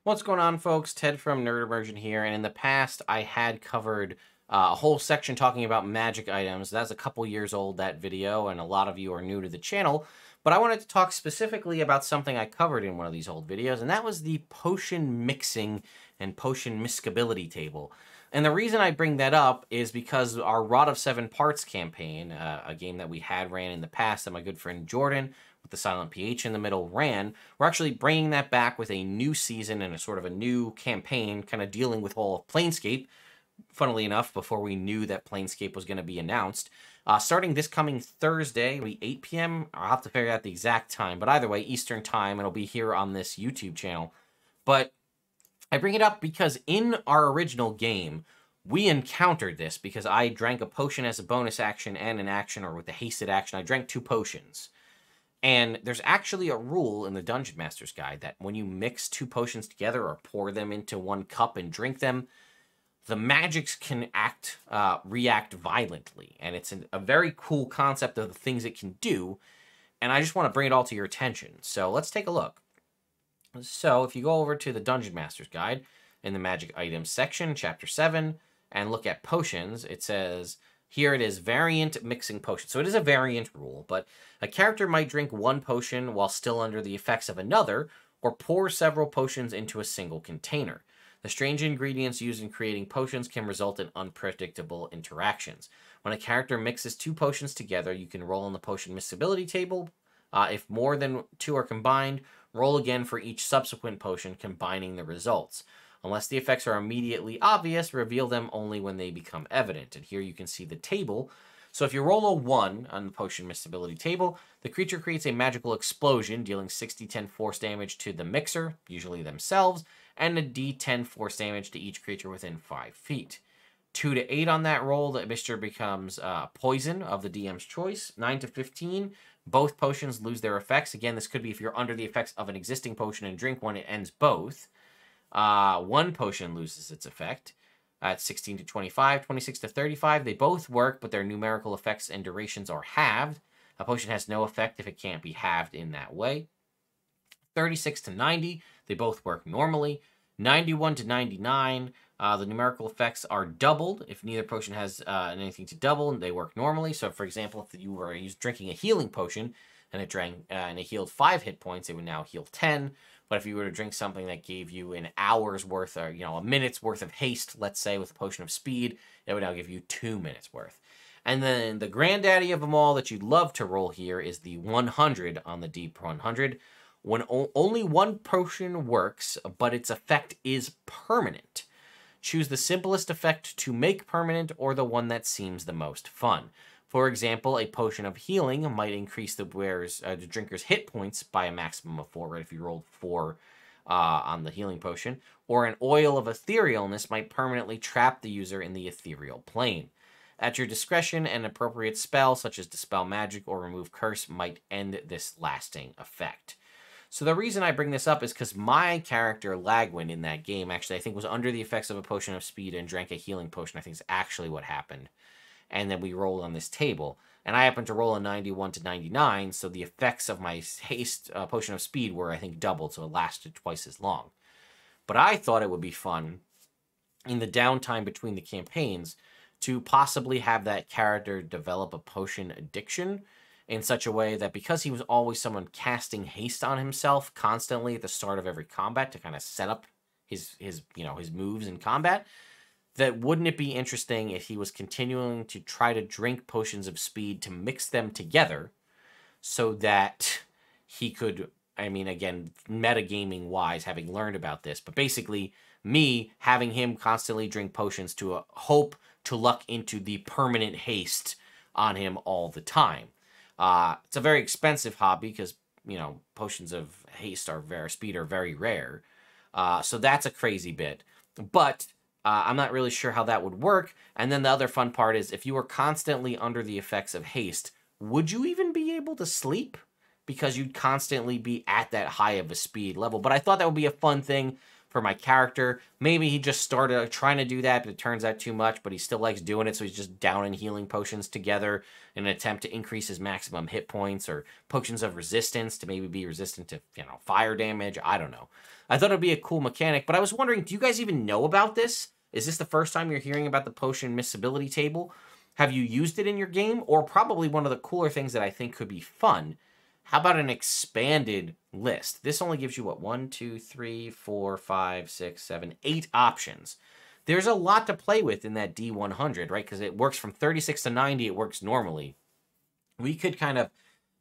What's going on, folks? Ted from Immersion here, and in the past, I had covered a whole section talking about magic items. That's a couple years old, that video, and a lot of you are new to the channel. But I wanted to talk specifically about something I covered in one of these old videos, and that was the potion mixing and potion miscibility table. And the reason I bring that up is because our Rod of Seven Parts campaign, a game that we had ran in the past that my good friend Jordan with the silent PH in the middle ran, we're actually bringing that back with a new season and a sort of a new campaign, kind of dealing with all of Planescape, funnily enough, before we knew that Planescape was going to be announced. Starting this coming Thursday, it'll be 8 p.m. I'll have to figure out the exact time, but either way, Eastern time, it'll be here on this YouTube channel. But I bring it up because in our original game, we encountered this because I drank a potion as a bonus action and an action, or with the hasted action, I drank 2 potions. And there's actually a rule in the Dungeon Master's Guide that when you mix 2 potions together or pour them into 1 cup and drink them, the magics can react violently. And it's a very cool concept of the things it can do. And I just want to bring it all to your attention. So let's take a look. So if you go over to the Dungeon Master's Guide in the Magic Items section, Chapter 7, and look at potions, it says, here it is, variant mixing potion. So it is a variant rule, but a character might drink 1 potion while still under the effects of another, or pour several potions into a single container. The strange ingredients used in creating potions can result in unpredictable interactions. When a character mixes 2 potions together, you can roll on the potion miscibility table. If more than 2 are combined, roll again for each subsequent potion, combining the results. Unless the effects are immediately obvious, reveal them only when they become evident. And here you can see the table. So if you roll a 1 on the potion miscibility table, the creature creates a magical explosion, dealing 6d10 force damage to the mixer, usually themselves, and a d10 force damage to each creature within 5 feet. 2 to 8 on that roll, the mixture becomes poison of the DM's choice. 9 to 15, both potions lose their effects. Again, this could be if you're under the effects of an existing potion and drink one, it ends both. 1 potion loses its effect. At 16 to 25, 26 to 35, they both work, but their numerical effects and durations are halved. A potion has no effect if it can't be halved in that way. 36 to 90, they both work normally. 91 to 99, the numerical effects are doubled. If neither potion has anything to double, they work normally. So, for example, if you were drinking a healing potion and it healed 5 hit points, it would now heal 10. But if you were to drink something that gave you an hour's worth, or a minute's worth of haste, let's say with a potion of speed, it would now give you 2 minutes worth. And then the granddaddy of them all that you'd love to roll here is the 100 on the Deep 100. When only 1 potion works, but its effect is permanent. Choose the simplest effect to make permanent, or the one that seems the most fun. For example, a potion of healing might increase the drinker's hit points by a maximum of 4, right? If you rolled 4 on the healing potion. Or an oil of etherealness might permanently trap the user in the ethereal plane. At your discretion, an appropriate spell, such as Dispel Magic or Remove Curse, might end this lasting effect. So the reason I bring this up is because my character, Lagwin, in that game, actually, I think was under the effects of a potion of speed and drank a healing potion. I think is actually what happened. And then we rolled on this table. And I happened to roll a 91 to 99, so the effects of my haste potion of speed were, I think, doubled, so it lasted twice as long. But I thought it would be fun, in the downtime between the campaigns, to possibly have that character develop a potion addiction in such a way that because he was always someone casting haste on himself constantly at the start of every combat to kind of set up his moves in combat, that wouldn't it be interesting if he was continuing to try to drink potions of speed to mix them together so that he could, again, metagaming wise, having learned about this, but basically me having him constantly drink potions to hope to luck into the permanent haste on him all the time. It's a very expensive hobby because, potions of haste speed are very rare. So that's a crazy bit. But I'm not really sure how that would work. And then the other fun part is if you were constantly under the effects of haste, would you even be able to sleep? Because you'd constantly be at that high of a speed level. But I thought that would be a fun thing for my character. Maybe he just started trying to do that, but it turns out too much, but he still likes doing it, so he's just down in healing potions together in an attempt to increase his maximum hit points, or potions of resistance to maybe be resistant to, fire damage. I don't know. I thought it'd be a cool mechanic, but I was wondering, do you guys even know about this? Is this the first time you're hearing about the potion miscibility table? Have you used it in your game? Or probably one of the cooler things that I think could be fun, how about an expanded list? This only gives you, what, 1, 2, 3, 4, 5, 6, 7, 8 options. There's a lot to play with in that D100, right? Because it works from 36 to 90, it works normally. We could kind of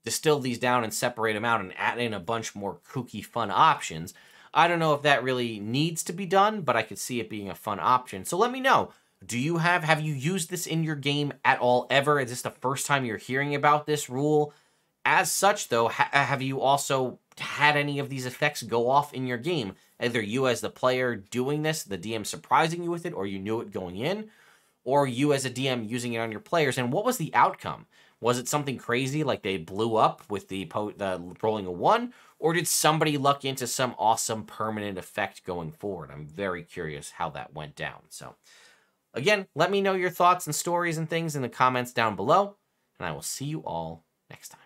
distill these down and separate them out and add in a bunch more kooky, fun options. I don't know if that really needs to be done, but I could see it being a fun option. So let me know. Have you used this in your game at all ever? Is this the first time you're hearing about this rule? As such, though, have you also had any of these effects go off in your game? Either you as the player doing this, the DM surprising you with it, or you knew it going in, or you as a DM using it on your players, and what was the outcome? Was it something crazy, like they blew up with the rolling a 1, or did somebody luck into some awesome permanent effect going forward? I'm very curious how that went down. So, again, let me know your thoughts and stories and things in the comments down below, and I will see you all next time.